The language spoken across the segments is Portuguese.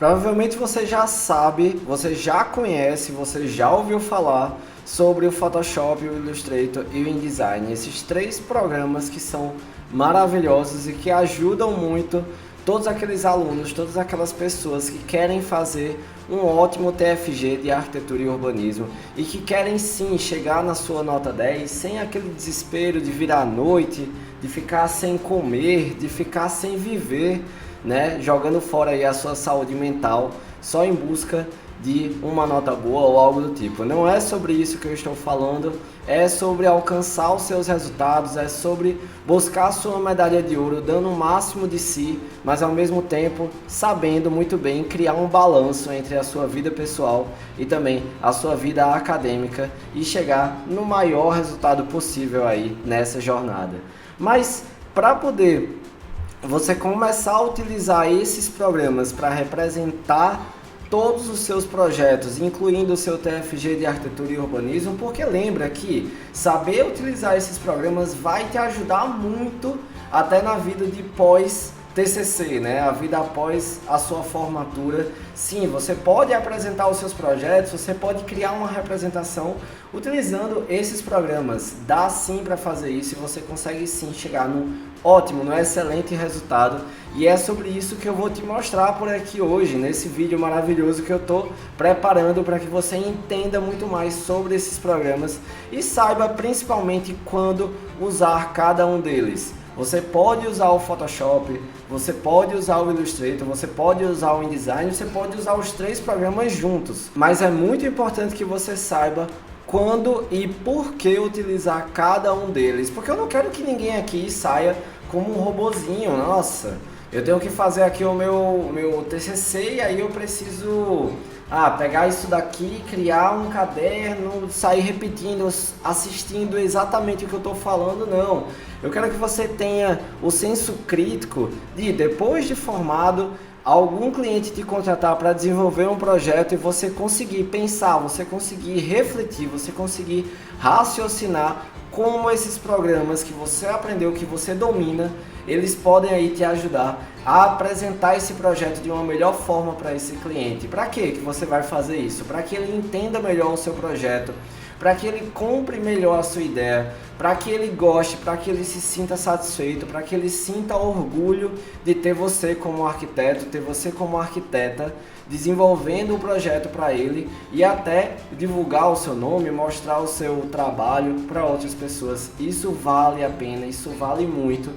Provavelmente você já sabe, você já conhece, você já ouviu falar sobre o Photoshop, o Illustrator e o InDesign. Esses três programas que são maravilhosos e que ajudam muito todos aqueles alunos, todas aquelas pessoas que querem fazer um ótimo TFG de arquitetura e urbanismo e que querem sim chegar na sua nota 10 sem aquele desespero de virar à noite, de ficar sem comer, de ficar sem viver, né, jogando fora aí a sua saúde mental só em busca de uma nota boa ou algo do tipo. Não é sobre isso que eu estou falando, é sobre alcançar os seus resultados, é sobre buscar a sua medalha de ouro, dando o máximo de si, mas ao mesmo tempo sabendo muito bem criar um balanço entre a sua vida pessoal e também a sua vida acadêmica e chegar no maior resultado possível aí nessa jornada. Mas para poder você começar a utilizar esses programas para representar todos os seus projetos, incluindo o seu TFG de arquitetura e urbanismo, porque lembra que saber utilizar esses programas vai te ajudar muito até na vida de pós-TCC, né? A vida após a sua formatura. Sim, você pode apresentar os seus projetos, você pode criar uma representação utilizando esses programas. Dá sim para fazer isso e você consegue sim chegar num ótimo, num excelente resultado. E é sobre isso que eu vou te mostrar por aqui hoje, nesse vídeo maravilhoso que eu estou preparando para que você entenda muito mais sobre esses programas e saiba principalmente quando usar cada um deles. Você pode usar o Photoshop, você pode usar o Illustrator, você pode usar o InDesign, você pode usar os três programas juntos. Mas é muito importante que você saiba quando e por que utilizar cada um deles. Porque eu não quero que ninguém aqui saia como um robozinho. Nossa, eu tenho que fazer aqui o meu TCC e aí eu preciso pegar isso daqui, criar um caderno, sair repetindo, assistindo exatamente o que eu estou falando. Não, eu quero que você tenha o senso crítico de, depois de formado, algum cliente te contratar para desenvolver um projeto e você conseguir pensar, você conseguir refletir, você conseguir raciocinar como esses programas que você aprendeu, que você domina, eles podem aí te ajudar a apresentar esse projeto de uma melhor forma para esse cliente. Para que você vai fazer isso? Para que ele entenda melhor o seu projeto, para que ele compre melhor a sua ideia, para que ele goste, para que ele se sinta satisfeito, para que ele sinta orgulho de ter você como arquiteto, ter você como arquiteta, desenvolvendo um projeto para ele e até divulgar o seu nome, mostrar o seu trabalho para outras pessoas. Isso vale a pena, isso vale muito.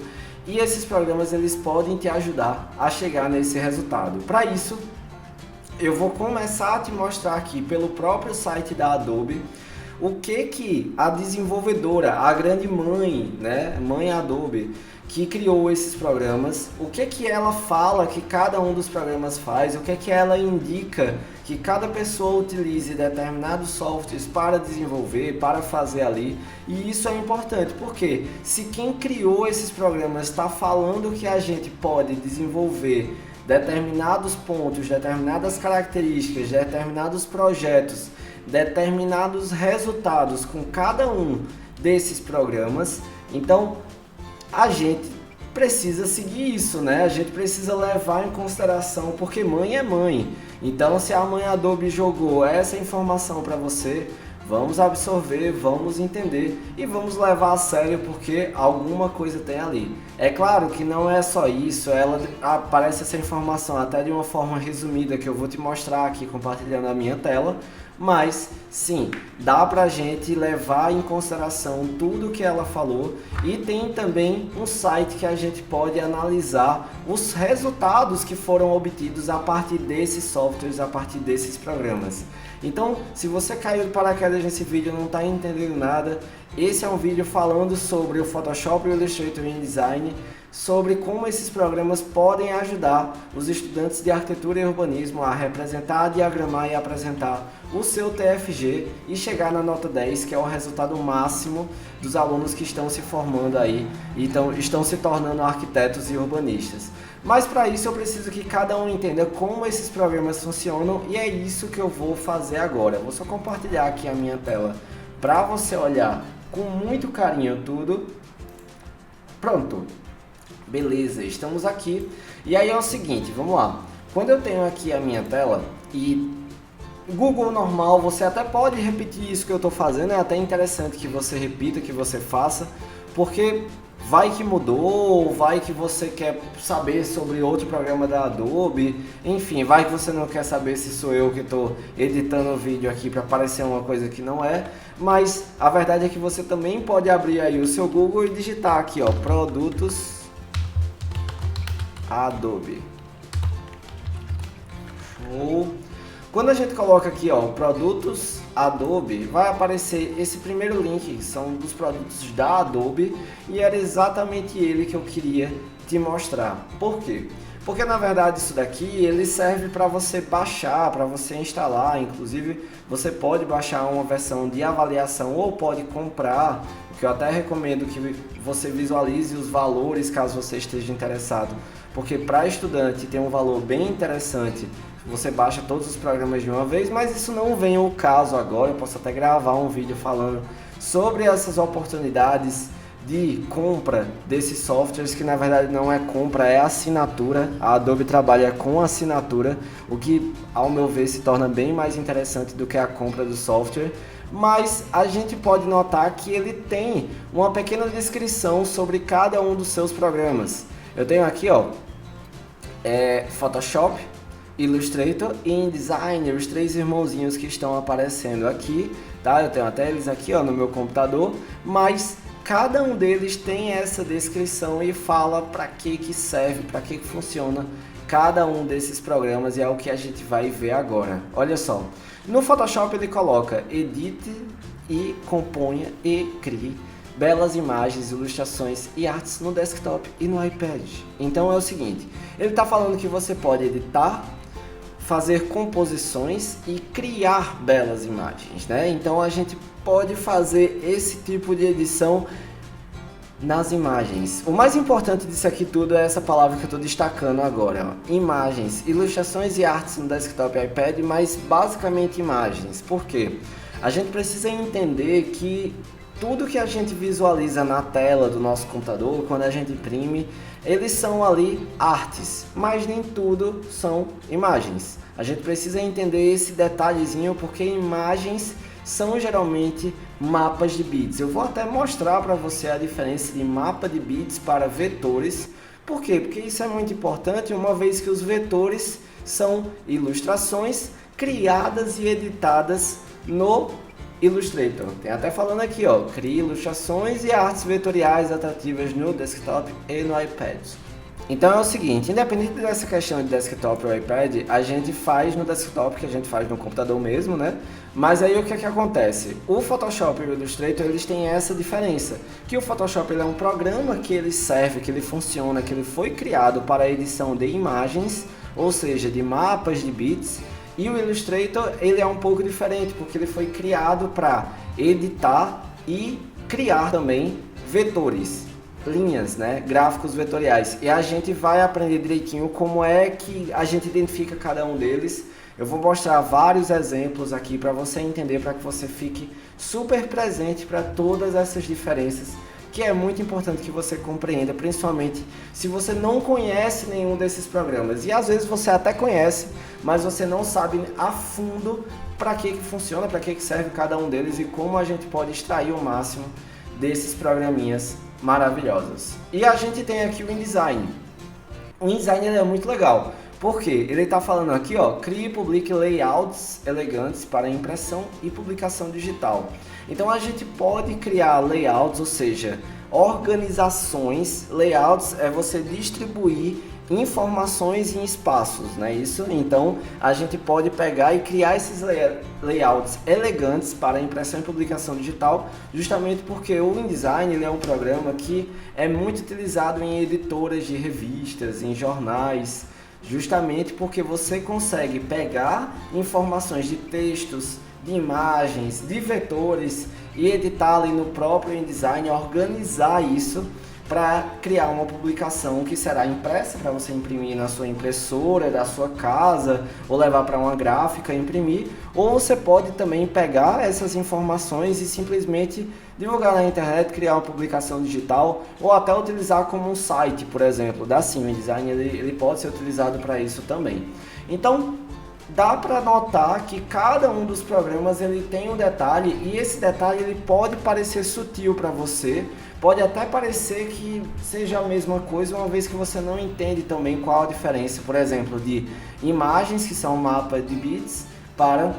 E esses programas eles podem te ajudar a chegar nesse resultado. Para isso, eu vou começar a te mostrar aqui pelo próprio site da Adobe o que a desenvolvedora, a grande mãe, né, mãe Adobe, que criou esses programas, o que ela fala que cada um dos programas faz, o que ela indica que cada pessoa utilize determinados softwares para desenvolver, para fazer ali. E isso é importante, porque se quem criou esses programas está falando que a gente pode desenvolver determinados pontos, determinadas características, determinados projetos, determinados resultados com cada um desses programas, então a gente precisa seguir isso, né? A gente precisa levar em consideração, porque mãe é mãe. Então, se a mãe Adobe jogou essa informação para você, vamos absorver, vamos entender e vamos levar a sério, porque alguma coisa tem ali. É claro que não é só isso, ela aparece essa informação até de uma forma resumida que eu vou te mostrar aqui compartilhando a minha tela, mas sim, dá pra gente levar em consideração tudo que ela falou e tem também um site que a gente pode analisar os resultados que foram obtidos a partir desses softwares, a partir desses programas. Então, se você caiu de paraquedas nesse vídeo e não está entendendo nada, esse é um vídeo falando sobre o Photoshop, o Illustrator e o InDesign, sobre como esses programas podem ajudar os estudantes de arquitetura e urbanismo a representar, diagramar e apresentar o seu TFG e chegar na nota 10, que é o resultado máximo dos alunos que estão se formando aí e estão se tornando arquitetos e urbanistas. Mas para isso eu preciso que cada um entenda como esses programas funcionam e é isso que eu vou fazer agora. Eu vou só compartilhar aqui a minha tela para você olhar com muito carinho tudo. Pronto. Beleza, estamos aqui. E aí é o seguinte, vamos lá. quando eu tenho aqui a minha tela e Google normal, você até pode repetir isso que eu estou fazendo, é até interessante que você repita, que você faça, porque vai que mudou, vai que você quer saber sobre outro programa da Adobe, enfim, vai que você não quer saber se sou eu que estou editando o vídeo aqui para parecer uma coisa que não é, mas a verdade é que você também pode abrir aí o seu Google e digitar aqui, ó, produtos Adobe. Show! Quando a gente coloca aqui, ó, produtos Adobe, vai aparecer esse primeiro link, que são dos produtos da Adobe, e era exatamente ele que eu queria te mostrar. Por quê? Porque na verdade isso daqui ele serve para você baixar, para você instalar, inclusive você pode baixar uma versão de avaliação ou pode comprar, que eu até recomendo que você visualize os valores caso você esteja interessado, porque para estudante tem um valor bem interessante. Você baixa todos os programas de uma vez, mas isso não vem ao caso agora. Eu posso até gravar um vídeo falando sobre essas oportunidades de compra desses softwares, que na verdade não é compra, é assinatura. A Adobe trabalha com assinatura, o que ao meu ver se torna bem mais interessante do que a compra do software. Mas a gente pode notar que ele tem uma pequena descrição sobre cada um dos seus programas. Eu tenho aqui, ó, Photoshop, Illustrator e InDesign, os três irmãozinhos que estão aparecendo aqui, tá? Eu tenho até eles aqui, ó, no meu computador, mas cada um deles tem essa descrição e fala para que serve, para que funciona cada um desses programas, e é o que a gente vai ver agora. Olha só, no Photoshop ele coloca edite e componha e crie belas imagens, ilustrações e artes no desktop e no iPad. Então é o seguinte, ele está falando que você pode editar, fazer composições e criar belas imagens, né? Então a gente pode fazer esse tipo de edição nas imagens. O mais importante disso aqui tudo é essa palavra que eu estou destacando agora, ó. Imagens, ilustrações e artes no desktop e iPad, mas basicamente imagens. Por quê? A gente precisa entender que tudo que a gente visualiza na tela do nosso computador, quando a gente imprime, eles são ali artes, mas nem tudo são imagens. A gente precisa entender esse detalhezinho, porque imagens são geralmente mapas de bits. Eu vou até mostrar para você a diferença de mapa de bits para vetores. Por quê? Porque isso é muito importante, uma vez que os vetores são ilustrações criadas e editadas no Illustrator. Tem até falando aqui, ó, crie ilustrações e artes vetoriais atrativas no desktop e no iPad. Então é o seguinte, independente dessa questão de desktop ou iPad, a gente faz no desktop, que a gente faz no computador mesmo, né? Mas aí o que é que acontece? O Photoshop e o Illustrator, eles têm essa diferença, que o Photoshop ele é um programa que ele serve, que ele funciona, que ele foi criado para a edição de imagens, ou seja, de mapas de bits. E o Illustrator, ele é um pouco diferente, porque ele foi criado para editar e criar também vetores, linhas, né? Gráficos vetoriais. E a gente vai aprender direitinho como é que a gente identifica cada um deles. Eu vou mostrar vários exemplos aqui para você entender, para que você fique super presente para todas essas diferenças, que é muito importante que você compreenda, principalmente se você não conhece nenhum desses programas. E às vezes você até conhece, mas você não sabe a fundo para que funciona, para que serve cada um deles e como a gente pode extrair o máximo desses programinhas maravilhosos. E a gente tem aqui o InDesign. O InDesign é muito legal. Por quê? Ele está falando aqui, ó, crie e publique layouts elegantes para impressão e publicação digital. Então a gente pode criar layouts, ou seja, organizações. Layouts é você distribuir informações em espaços, né? Isso. Então a gente pode pegar e criar esses layouts elegantes para impressão e publicação digital, justamente porque o InDesign ele é um programa que é muito utilizado em editoras de revistas, em jornais, justamente porque você consegue pegar informações de textos, de imagens, de vetores e editar ali no próprio InDesign, organizar isso para criar uma publicação que será impressa para você imprimir na sua impressora da sua casa ou levar para uma gráfica e imprimir, ou você pode também pegar essas informações e simplesmente divulgar na internet, criar uma publicação digital ou até utilizar como um site, por exemplo, da Sim, o InDesign ele pode ser utilizado para isso também. Então, dá para notar que cada um dos programas ele tem um detalhe e esse detalhe ele pode parecer sutil para você, pode até parecer que seja a mesma coisa, uma vez que você não entende também qual a diferença, por exemplo, de imagens, que são mapas de bits, para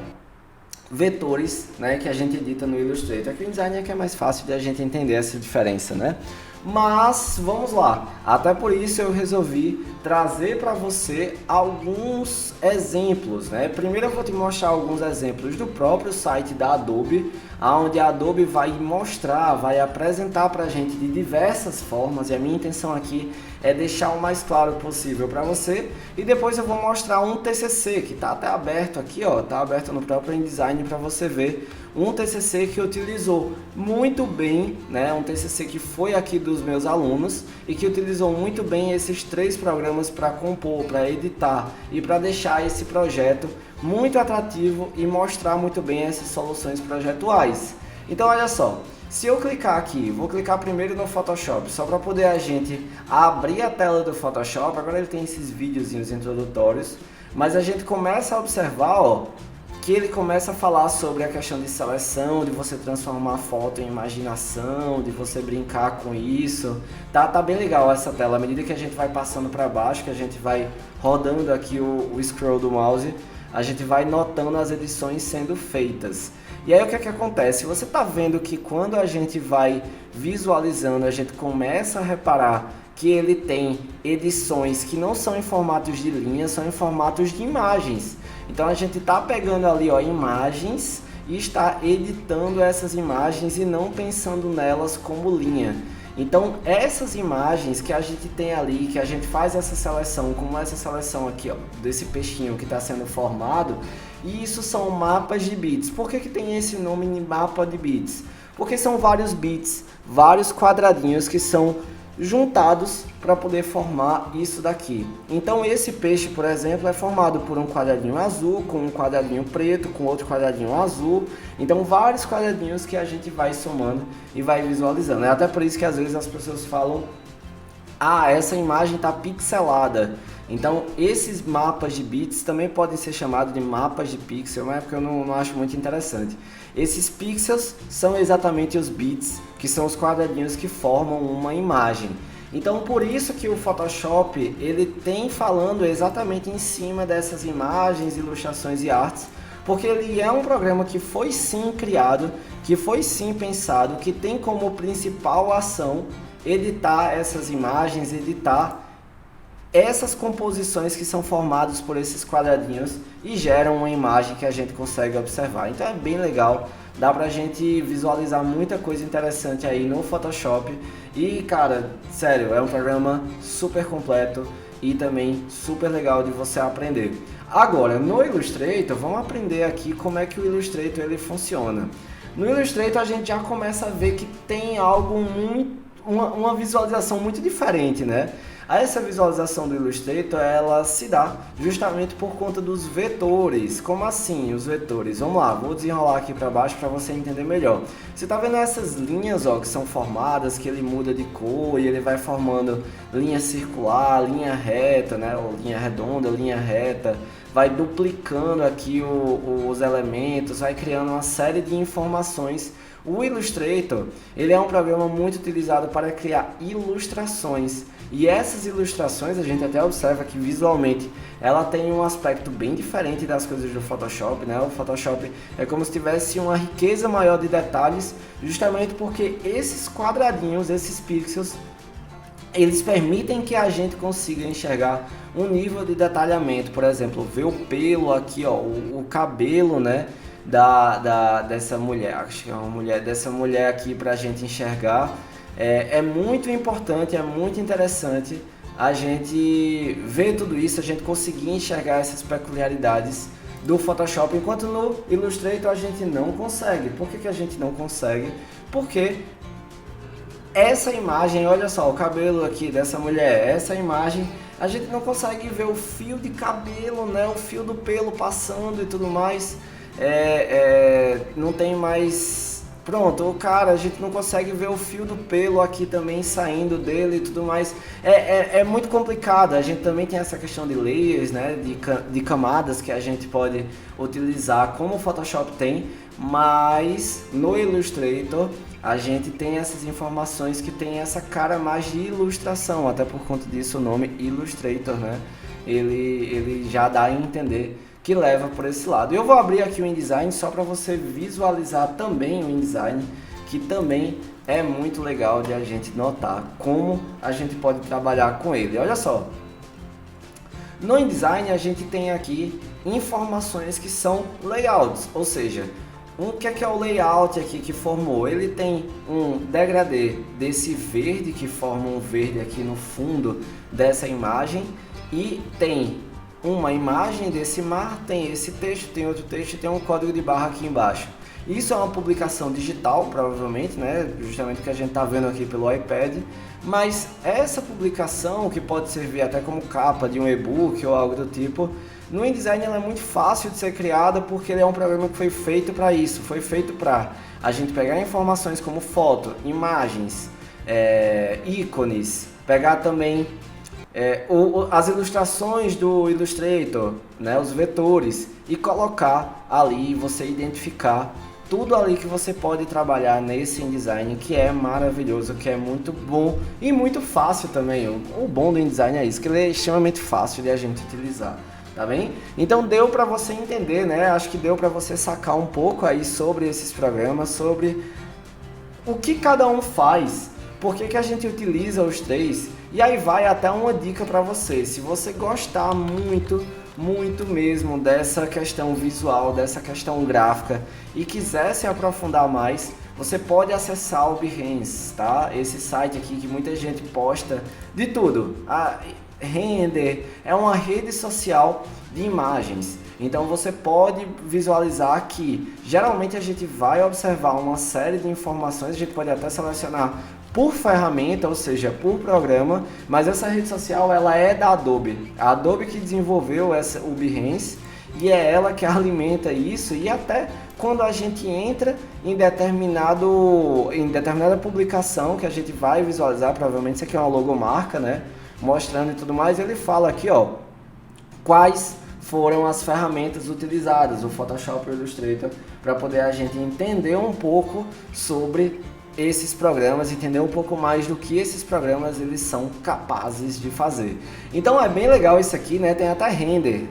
vetores, né, que a gente edita no Illustrator. Aqui no Design é que é mais fácil de a gente entender essa diferença, né? Mas vamos lá, até por isso eu resolvi trazer para você alguns exemplos, né? Primeiro eu vou te mostrar alguns exemplos do próprio site da Adobe, onde a Adobe vai mostrar, vai apresentar para a gente de diversas formas, e a minha intenção aqui é deixar o mais claro possível para você, e depois eu vou mostrar um TCC que está até aberto aqui, ó, tá aberto no próprio InDesign para você ver um TCC que utilizou muito bem, né, um TCC que foi aqui dos meus alunos e que utilizou muito bem esses três programas para compor, para editar e para deixar esse projeto muito atrativo e mostrar muito bem essas soluções projetuais. Então olha só, se eu clicar aqui, vou clicar primeiro no Photoshop, só para poder a gente abrir a tela do Photoshop. Agora ele tem esses videozinhos introdutórios, mas a gente começa a observar, ó, que ele começa a falar sobre a questão de seleção, de você transformar a foto em imaginação, de você brincar com isso. Tá bem legal essa tela. À medida que a gente vai passando para baixo, que a gente vai rodando aqui o scroll do mouse, a gente vai notando as edições sendo feitas. E aí o que é que acontece? Você está vendo que quando a gente vai visualizando, a gente começa a reparar que ele tem edições que não são em formatos de linha, são em formatos de imagens. Então a gente está pegando ali, ó, imagens e está editando essas imagens e não pensando nelas como linha. Então essas imagens que a gente tem ali, que a gente faz essa seleção, como essa seleção aqui, ó, desse peixinho que está sendo formado, e isso são mapas de bits. Por que tem esse nome de mapa de bits? Porque são vários bits, vários quadradinhos que são juntados para poder formar isso daqui. Então esse peixe, por exemplo, é formado por um quadradinho azul, com um quadradinho preto, com outro quadradinho azul. Então vários quadradinhos que a gente vai somando e vai visualizando. É até por isso que às vezes as pessoas falam: ah, essa imagem está pixelada. Então esses mapas de bits também podem ser chamados de mapas de pixel, mas é porque eu não acho muito interessante. Esses pixels são exatamente os bits, que são os quadradinhos que formam uma imagem. Então por isso que o Photoshop ele tem falando exatamente em cima dessas imagens, ilustrações e artes, porque ele é um programa que foi sim criado, que foi sim pensado, que tem como principal ação editar essas imagens, editar essas composições que são formadas por esses quadradinhos e geram uma imagem que a gente consegue observar. Então é bem legal, dá pra gente visualizar muita coisa interessante aí no Photoshop. E cara, sério, é um programa super completo e também super legal de você aprender. Agora, no Illustrator, vamos aprender aqui como é que o Illustrator ele funciona. No Illustrator a gente já começa a ver que tem algo uma visualização muito diferente, né? Essa visualização do Illustrator, ela se dá justamente por conta dos vetores. Como assim os vetores? Vamos lá, vou desenrolar aqui para baixo para você entender melhor. Você está vendo essas linhas, ó, que são formadas, que ele muda de cor e ele vai formando linha circular, linha reta, né? Ou linha redonda, linha reta. Vai duplicando aqui os elementos, vai criando uma série de informações. O Illustrator, ele é um programa muito utilizado para criar ilustrações. E essas ilustrações, a gente até observa que visualmente ela tem um aspecto bem diferente das coisas do Photoshop, né? O Photoshop é como se tivesse uma riqueza maior de detalhes, justamente porque esses quadradinhos, esses pixels, eles permitem que a gente consiga enxergar um nível de detalhamento. Por exemplo, ver o pelo aqui, ó, o cabelo, né? Dessa mulher, acho que é uma mulher, dessa mulher aqui pra gente enxergar. É muito importante, é muito interessante a gente ver tudo isso, a gente conseguir enxergar essas peculiaridades do Photoshop, enquanto no Illustrator a gente não consegue. Por que a gente não consegue? Porque essa imagem, olha só, o cabelo aqui dessa mulher, essa imagem, a gente não consegue ver o fio de cabelo, né, o fio do pelo passando e tudo mais, não tem mais... Pronto, o cara, a gente não consegue ver o fio do pelo aqui também saindo dele e tudo mais. É muito complicado. A gente também tem essa questão de layers, né? De camadas que a gente pode utilizar como o Photoshop tem, mas no Illustrator a gente tem essas informações que tem essa cara mais de ilustração, até por conta disso o nome Illustrator, né? Ele já dá a entender que leva por esse lado. Eu vou abrir aqui o InDesign só para você visualizar também o InDesign, que também é muito legal de a gente notar como a gente pode trabalhar com ele. Olha só, no InDesign a gente tem aqui informações que são layouts, ou seja, o que é o layout aqui que formou? Ele tem um degradê desse verde, que forma um verde aqui no fundo dessa imagem, e tem uma imagem desse mar, tem esse texto, tem outro texto e tem um código de barra aqui embaixo. Isso é uma publicação digital, provavelmente, né? Justamente o que a gente está vendo aqui pelo iPad, mas essa publicação, que pode servir até como capa de um e-book ou algo do tipo, no InDesign ela é muito fácil de ser criada porque ele é um programa que foi feito para isso, foi feito para a gente pegar informações como foto, imagens, ícones, pegar também as ilustrações do Illustrator, né, os vetores, e colocar ali, você identificar tudo ali que você pode trabalhar nesse InDesign, que é maravilhoso, que é muito bom e muito fácil também. O bom do InDesign é isso, que ele é extremamente fácil de a gente utilizar, tá bem? Então deu para você entender, né? Acho que deu para você sacar um pouco aí sobre esses programas, sobre o que cada um faz, por que a gente utiliza os três. E aí vai até uma dica para você, se você gostar muito mesmo dessa questão visual, dessa questão gráfica e quiser se aprofundar mais, você pode acessar o Behance, tá? Esse site aqui que muita gente posta de tudo. A Render é uma rede social de imagens. Então você pode visualizar que geralmente a gente vai observar uma série de informações, a gente pode até selecionar por ferramenta, ou seja, por programa, mas essa rede social ela é da Adobe. A Adobe que desenvolveu o Behance e é ela que alimenta isso, e até quando a gente entra em determinada publicação que a gente vai visualizar, provavelmente isso aqui é uma logomarca, né, mostrando e tudo mais, ele fala aqui, ó, quais foram as ferramentas utilizadas, o Photoshop e o Illustrator, para poder a gente entender um pouco sobre esses programas, entender um pouco mais do que esses programas eles são capazes de fazer. Então é bem legal isso aqui, né? Tem até render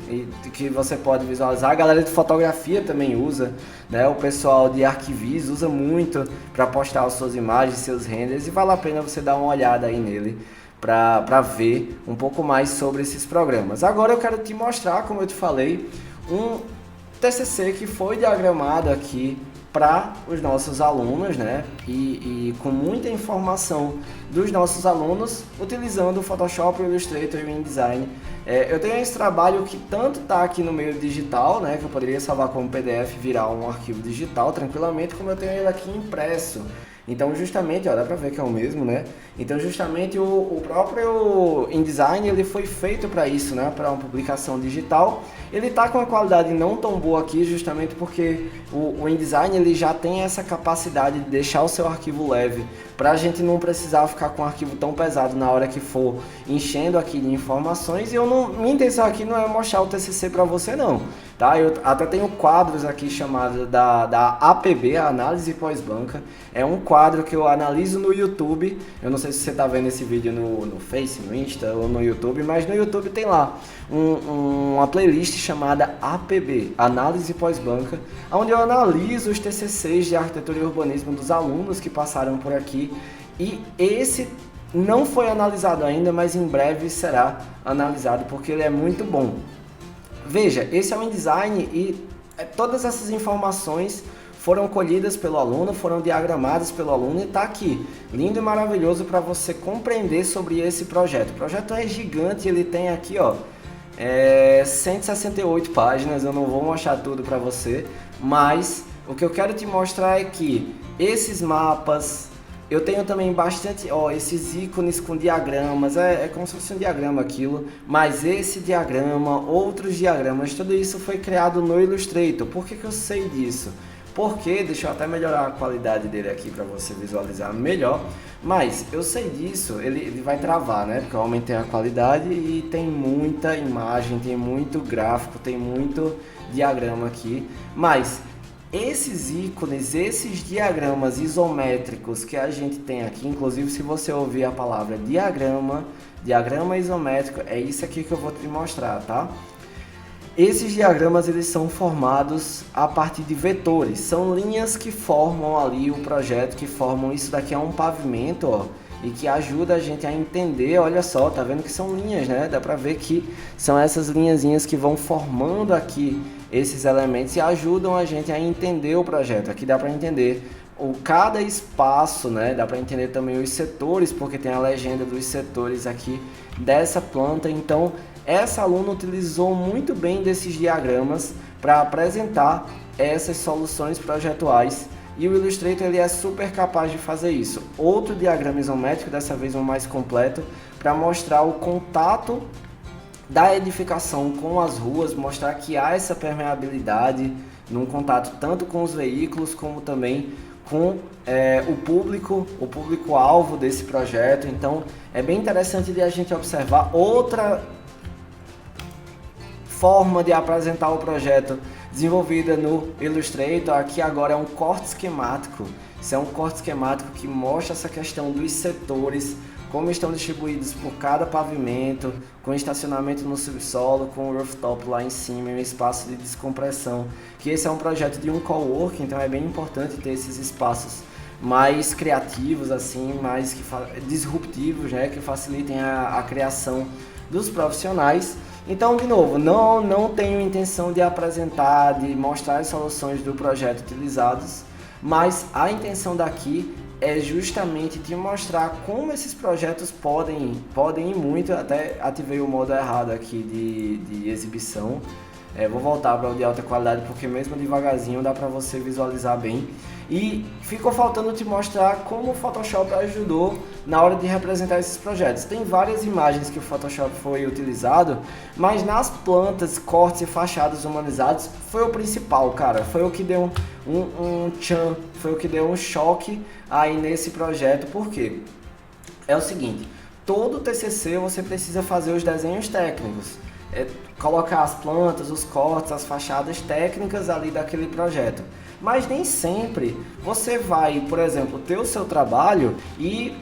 que você pode visualizar. A galera de fotografia também usa, né? O pessoal de arquivis usa muito para postar as suas imagens, seus renders, e vale a pena você dar uma olhada aí nele para ver um pouco mais sobre esses programas. Agora eu quero te mostrar, como eu te falei, um TCC que foi diagramado aqui para os nossos alunos, né? E com muita informação dos nossos alunos utilizando o Photoshop, o Illustrator e o InDesign. Eu tenho esse trabalho que tanto está aqui no meio digital, né? Que eu poderia salvar como PDF e virar um arquivo digital tranquilamente, como eu tenho ele aqui impresso. Então justamente, ó, dá pra ver que é o mesmo, né? Então justamente o próprio InDesign ele foi feito para isso, né? Para uma publicação digital. Ele tá com uma qualidade não tão boa aqui, justamente porque o InDesign ele já tem essa capacidade de deixar o seu arquivo leve, para a gente não precisar ficar com um arquivo tão pesado na hora que for enchendo aqui de informações. E minha intenção aqui não é mostrar o TCC para você não, tá? Eu até tenho quadros aqui chamados da APB, a Análise Pós-Banca. É um quadro que eu analiso no YouTube. Eu não sei se você está vendo esse vídeo no Face, no Insta ou no YouTube, mas no YouTube tem lá uma playlist chamada APB, Análise Pós-Banca, onde eu analiso os TCCs de Arquitetura e Urbanismo dos alunos que passaram por aqui. E esse não foi analisado ainda, mas em breve será analisado porque ele é muito bom. Veja, esse é o InDesign e todas essas informações foram colhidas pelo aluno, foram diagramadas pelo aluno e está aqui, lindo e maravilhoso para você compreender sobre esse projeto. O projeto é gigante, ele tem aqui, ó, 168 páginas, eu não vou mostrar tudo para você, mas o que eu quero te mostrar é que esses mapas, Eu tenho também bastante, esses ícones com diagramas, é como se fosse um diagrama aquilo, mas esse diagrama, outros diagramas, tudo isso foi criado no Illustrator. Por que eu sei disso? Porque, deixa eu até melhorar a qualidade dele aqui para você visualizar melhor, mas eu sei disso, ele vai travar, né? Porque eu aumentei a qualidade e tem muita imagem, tem muito gráfico, tem muito diagrama aqui, mas esses ícones, esses diagramas isométricos que a gente tem aqui, inclusive se você ouvir a palavra diagrama isométrico, é isso aqui que eu vou te mostrar, tá? Esses diagramas eles são formados a partir de vetores, são linhas que formam ali o projeto, que formam isso daqui é um pavimento, ó, e que ajuda a gente a entender, olha só, tá vendo que são linhas, né? Dá pra ver que são essas linhazinhas que vão formando aqui esses elementos e ajudam a gente a entender o projeto. Aqui dá para entender cada espaço, né? Dá para entender também os setores, porque tem a legenda dos setores aqui dessa planta. Então, essa aluna utilizou muito bem desses diagramas para apresentar essas soluções projetuais. E o Illustrator ele é super capaz de fazer isso. Outro diagrama isométrico, dessa vez um mais completo, para mostrar o contato da edificação com as ruas, mostrar que há essa permeabilidade num contato tanto com os veículos como também com o público-alvo desse projeto. Então é bem interessante de a gente observar outra forma de apresentar o projeto desenvolvida no Illustrator. Aqui agora é um corte esquemático. Isso é um corte esquemático que mostra essa questão dos setores, como estão distribuídos por cada pavimento, com estacionamento no subsolo, com o rooftop lá em cima e um espaço de descompressão. Que esse é um projeto de um coworking, então é bem importante ter esses espaços mais criativos, assim, mais disruptivos, né, que facilitem a criação dos profissionais. Então, de novo, não tenho intenção de apresentar, de mostrar as soluções do projeto utilizados, mas a intenção daqui é justamente te mostrar como esses projetos podem ir muito. Até ativei o modo errado aqui de exibição. Vou voltar para o de alta qualidade, porque mesmo devagarzinho dá para você visualizar bem. E ficou faltando te mostrar como o Photoshop ajudou na hora de representar esses projetos. Tem várias imagens que o Photoshop foi utilizado, mas nas plantas, cortes e fachadas humanizados foi o principal, cara. Foi o que deu um tchan, foi o que deu um choque aí nesse projeto. Por quê? É o seguinte, todo TCC você precisa fazer os desenhos técnicos. Colocar as plantas, os cortes, as fachadas técnicas ali daquele projeto. Mas nem sempre você vai, por exemplo, ter o seu trabalho e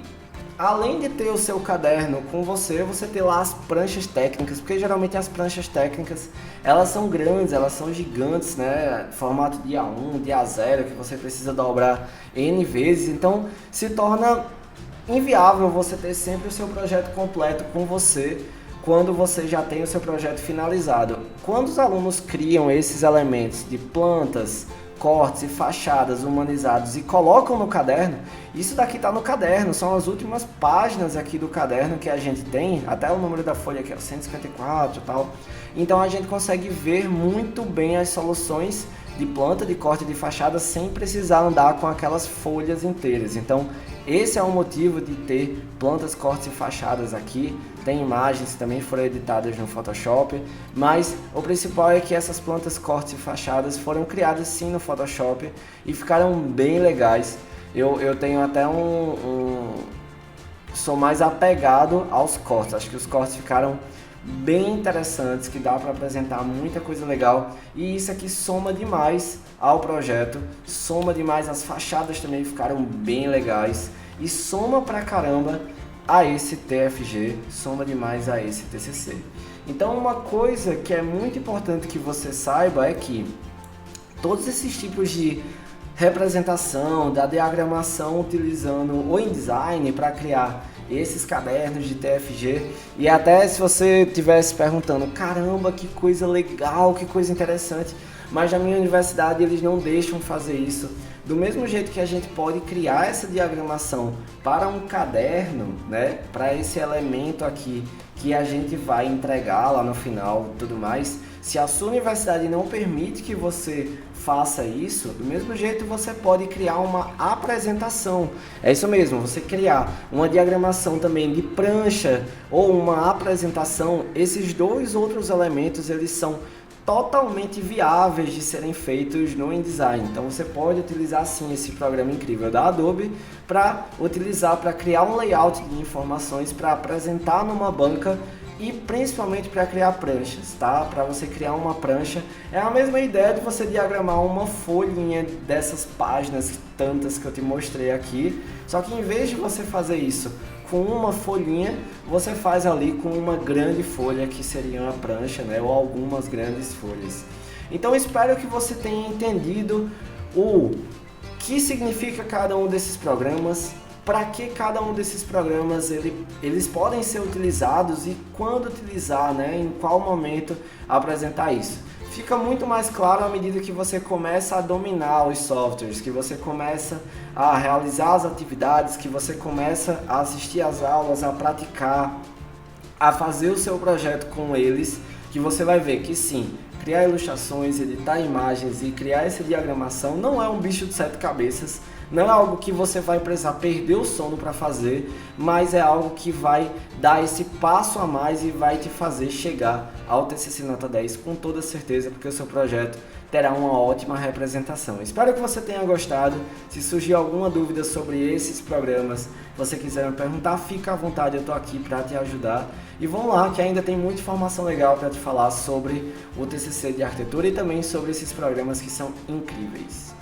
além de ter o seu caderno com você, você ter lá as pranchas técnicas, porque geralmente as pranchas técnicas, elas são grandes, elas são gigantes, né? Formato de A1, de A0, que você precisa dobrar N vezes, então se torna inviável você ter sempre o seu projeto completo com você, quando você já tem o seu projeto finalizado. Quando os alunos criam esses elementos de plantas, cortes e fachadas humanizados e colocam no caderno, isso daqui está no caderno, são as últimas páginas aqui do caderno que a gente tem, até o número da folha aqui é 154 e tal, então a gente consegue ver muito bem as soluções de planta, de corte, de fachada sem precisar andar com aquelas folhas inteiras. Então esse é o motivo de ter plantas, cortes e fachadas aqui. Tem imagens que também foram editadas no Photoshop, mas o principal é que essas plantas, cortes e fachadas foram criadas sim no Photoshop e ficaram bem legais. Eu tenho até sou mais apegado aos cortes, acho que os cortes ficaram bem interessantes, que dá para apresentar muita coisa legal, e isso aqui soma demais ao projeto, soma demais, as fachadas também ficaram bem legais e soma pra caramba a esse TFG, soma demais a esse TCC. Então uma coisa que é muito importante que você saiba é que todos esses tipos de representação, da diagramação utilizando o InDesign para criar esses cadernos de TFG, e até se você estivesse perguntando, caramba, que coisa legal, que coisa interessante, mas na minha universidade eles não deixam fazer isso. Do mesmo jeito que a gente pode criar essa diagramação para um caderno, né, para esse elemento aqui que a gente vai entregar lá no final e tudo mais, Se a sua universidade não permite que você faça isso, do mesmo jeito você pode criar uma apresentação. É isso mesmo, você criar uma diagramação também de prancha ou uma apresentação. Esses dois outros elementos, eles são totalmente viáveis de serem feitos no InDesign. Então você pode utilizar sim esse programa incrível da Adobe para criar um layout de informações para apresentar numa banca e principalmente para criar pranchas, tá? Para você criar uma prancha, é a mesma ideia de você diagramar uma folhinha dessas páginas tantas que eu te mostrei aqui, só que em vez de você fazer isso com uma folhinha, você faz ali com uma grande folha, que seria uma prancha, né? Ou algumas grandes folhas. Então espero que você tenha entendido o que significa cada um desses programas, para que cada um desses programas eles podem ser utilizados e quando utilizar, né? Em qual momento apresentar isso. Fica muito mais claro à medida que você começa a dominar os softwares, que você começa a realizar as atividades, que você começa a assistir às aulas, a praticar, a fazer o seu projeto com eles, que você vai ver que sim, criar ilustrações, editar imagens e criar essa diagramação não é um bicho de 7 cabeças, não é algo que você vai precisar perder o sono para fazer, mas é algo que vai dar esse passo a mais e vai te fazer chegar ao TCC Nota 10 com toda certeza, porque o seu projeto terá uma ótima representação. Espero que você tenha gostado. Se surgir alguma dúvida sobre esses programas, você quiser me perguntar, fica à vontade, eu estou aqui para te ajudar. E vamos lá, que ainda tem muita informação legal para te falar sobre o TCC de arquitetura e também sobre esses programas que são incríveis.